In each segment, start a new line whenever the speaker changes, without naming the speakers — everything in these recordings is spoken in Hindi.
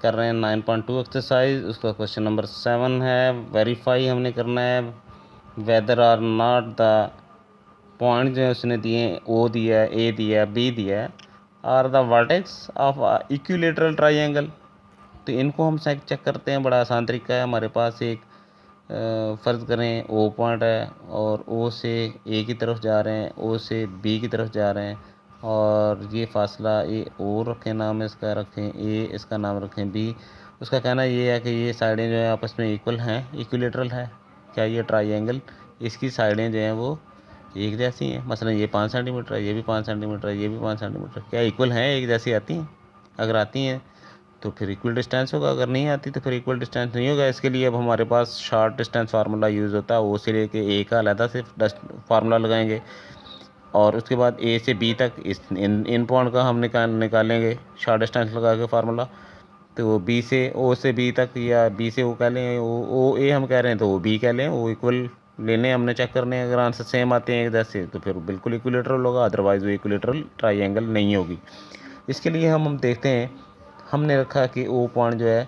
कर रहे हैं 9.2 एक्सरसाइज। उसका क्वेश्चन नंबर 7 है। वेरीफाई हमने करना है whether or not the point जो उसने दिए, ओ दिया है, ए दिया है, बी दिया है, are the vertex of equilateral triangle. तो इनको हम चेक करते हैं। बड़ा आसान तरीका है। हमारे पास एक फ़र्ज़ करें ओ पॉइंट है और ओ से ए की तरफ जा रहे हैं, ओ से बी की तरफ जा रहे हैं, और ये फासला ए ओ रखें, नाम इसका रखें ए, इसका नाम रखें बी। उसका कहना ये है कि ये साइडें जो है आपस में इक्वल हैं, इक्विलेटरल है। क्या ये ट्राइंगल, इसकी साइडें जो हैं वो एक जैसी हैं? मसलन ये 5 सेंटीमीटर है, ये भी 5 सेंटीमीटर है, ये भी 5 सेंटीमीटर। क्या इक्वल हैं, एक जैसी आती हैं? अगर आती हैं तो फिर इक्वल डिस्टेंस होगा, अगर नहीं आती तो फिर इक्वल डिस्टेंस नहीं होगा। इसके लिए अब हमारे पास शॉर्ट डिस्टेंस फार्मूला यूज़ होता है। ओ से लेके ए का अलहदा से फार्मूला लगाएंगे और उसके बाद ए से बी तक इन पॉइंट का हम निकालेंगे शॉर्ट डिस्टेंस लगा के फार्मूला। तो बी से ओ से बी तक, या बी से ओ कह लें, ओ ए हम कह रहे हैं तो ओ बी कह लें, वो इक्वल लेने हमने चेक करने हैं। अगर आंसर सेम आते हैं एक जैसे तो फिर बिल्कुल इक्विलेटरल होगा, अदरवाइज़ वो इक्विलेटरल ट्राइंगल नहीं होगी। इसके लिए हम देखते हैं, हमने रखा कि ओ पॉइंट जो है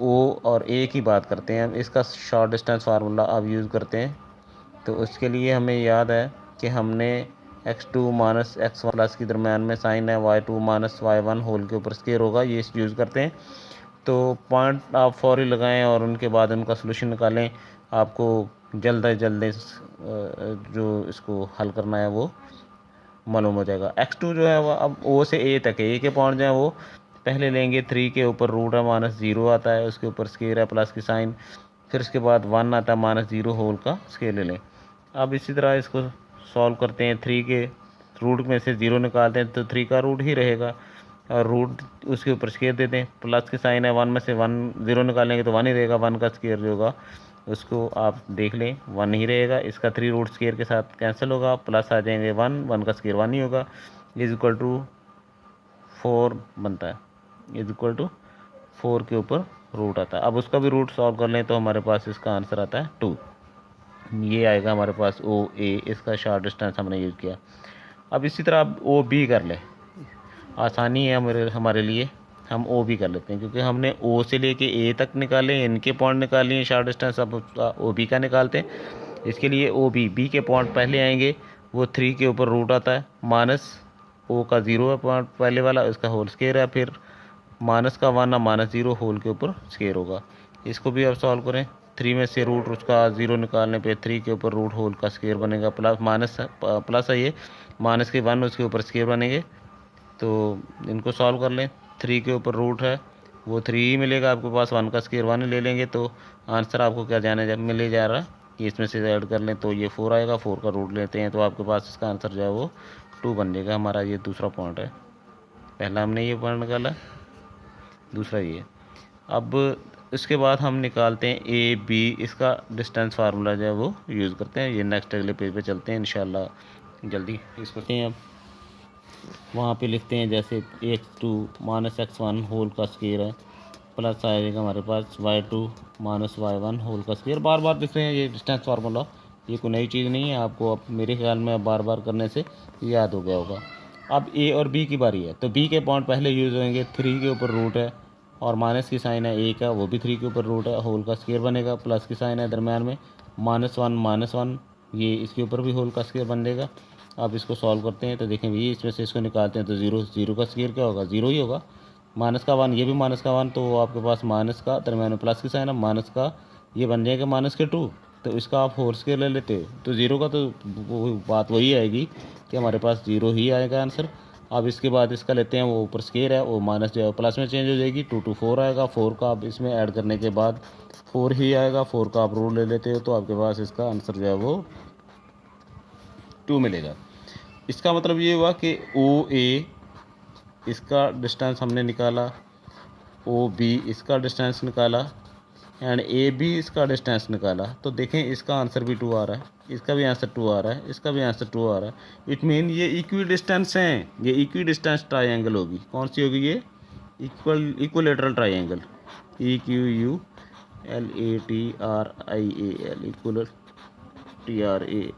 ओ और ए की बात करते हैं, इसका शॉर्ट डिस्टेंस फार्मूला अब यूज़ करते हैं। तो उसके लिए हमें याद है कि हमने x2 माइनस x1 प्लस के दरम्यान में साइन है, y2 माइनस y1 होल के ऊपर स्केयर होगा, ये यूज़ करते हैं। तो पॉइंट आप फौरी लगाएं और उनके बाद उनका सोल्यूशन निकालें। आपको जल्द अज जल्द जो इसको हल करना है वो मालूम हो जाएगा। x2 जो है वो अब ओ से ए तक है। ए के पॉइंट जो है वो पहले लेंगे 3 के ऊपर रूट है, माइनस 0 आता है, उसके ऊपर स्केयर है प्लस की साइन, फिर उसके बाद 1 आता है, माइनस 0 होल का स्केयर ले लें। अब इसी तरह इसको सॉल्व करते हैं। 3 के रूट में से 0 निकालते हैं तो 3 का रूट ही रहेगा, और रूट उसके ऊपर स्केयर देते हैं, प्लस की साइन है, 1 में से 1 0 निकालेंगे तो 1 ही रहेगा, 1 का स्केयर जो होगा उसको आप देख लें 1 ही रहेगा। इसका 3 रूट स्केयर के साथ कैंसिल होगा, प्लस आ जाएंगे 1 का स्केयर 1 ही होगा, इज इक्वल टू 4 बनता है, इज इक्वल टू 4 के ऊपर रूट आता है। अब उसका भी रूट सॉल्व कर लें तो हमारे पास इसका आंसर आता है 2। ये आएगा हमारे पास ओ ए, इसका शॉर्ट डिस्टेंस हमने यूज़ किया। अब इसी तरह आप ओ बी कर लें, आसानी है हमारे लिए, हम ओ बी कर लेते हैं, क्योंकि हमने ओ से लेके ए तक निकाले, इनके पॉइंट निकाले हैं शॉर्ट डिस्टेंस। अब ओ बी का निकालते हैं। इसके लिए ओ बी के पॉइंट पहले आएंगे, वो 3 के ऊपर रूट आता है, माइनस ओ का 0 है पॉइंट पहले वाला, इसका होल स्केयर है, फिर माइनस का 1 माइनस 0 होल के ऊपर स्केयर होगा। इसको भी अब सॉल्व करें। 3 में से रूट उसका 0 निकालने पे 3 के ऊपर रूट होल का स्केयर बनेगा, प्लस माइनस प्लस है ये, माइनस के 1 उसके ऊपर स्केयर बनेंगे। तो इनको सॉल्व कर लें। 3 के ऊपर रूट है वो 3 ही मिलेगा आपके पास, 1 का स्केयर 1 ले लेंगे तो आंसर आपको क्या मिले जा रहा है कि इसमें से ऐड कर लें तो ये 4 आएगा, 4 का रूट लेते हैं तो आपके पास इसका आंसर जो है वो 2 बन जाएगा। हमारा ये दूसरा पॉइंट है, पहला हमने ये पॉइंट निकाला, दूसरा ये। अब इसके बाद हम निकालते हैं ए बी, इसका डिस्टेंस फार्मूला जो है वो यूज़ करते हैं। ये नेक्स्ट अगले पेज पे चलते हैं इंशाल्लाह जल्दी। इसको अब वहाँ पे लिखते हैं जैसे x2 माइनस x1 होल का स्केयर है, प्लस आएगा हमारे पास y2 माइनस y1 होल का स्केयर। बार बार लिख रहे हैं, ये डिस्टेंस फार्मूला ये कोई नई चीज़ नहीं है, आपको अब मेरे ख्याल में बार बार करने से याद हो गया होगा। अब ए और बी की बारी है, तो बी के पॉइंट पहले यूज़ होंगे, 3 के ऊपर रूट है और माइनस की साइन है, ए का वो भी 3 के ऊपर रूट है, होल का स्केयर बनेगा, प्लस की साइन है दरम्यान में, माइनस वन ये इसके ऊपर भी होल का स्केयर बन जाएगा। अब इसको सॉल्व करते हैं तो देखें भी इसमें से इसको निकालते हैं तो 0 का स्केयर क्या होगा, 0 ही होगा। माइनस का 1, ये भी माइनस का 1, तो आपके पास माइनस का दरम्यान में प्लस की साइन है, माइनस का ये बन जाएगा माइनस के 2, तो इसका आप होल स्केयर ले लेते तो 0 का तो वो बात वही आएगी कि हमारे पास 0 ही आएगा आंसर। अब इसके बाद इसका लेते हैं, वो ऊपर स्केयर है, वो माइनस जो है प्लस में चेंज हो जाएगी, 2 to 4 आएगा, 4 का आप इसमें ऐड करने के बाद 4 ही आएगा, 4 का आप रूट ले लेते हो तो आपके पास इसका आंसर जो है वो 2 मिलेगा। इसका मतलब ये हुआ कि ओ ए इसका डिस्टेंस हमने निकाला, ओ बी इसका डिस्टेंस निकाला, एंड ए बी इसका डिस्टेंस निकाला। तो देखें इसका आंसर भी 2 आ रहा है, इसका भी आंसर 2 आ रहा है, इसका भी आंसर 2 आ रहा है। इट मीन ये इक्वी डिस्टेंस हैं, ये इक्वी डिस्टेंस ट्राइंगल होगी। कौन सी होगी ये? Equilateral triangle, EQULATRIAL, equal TRANGLE।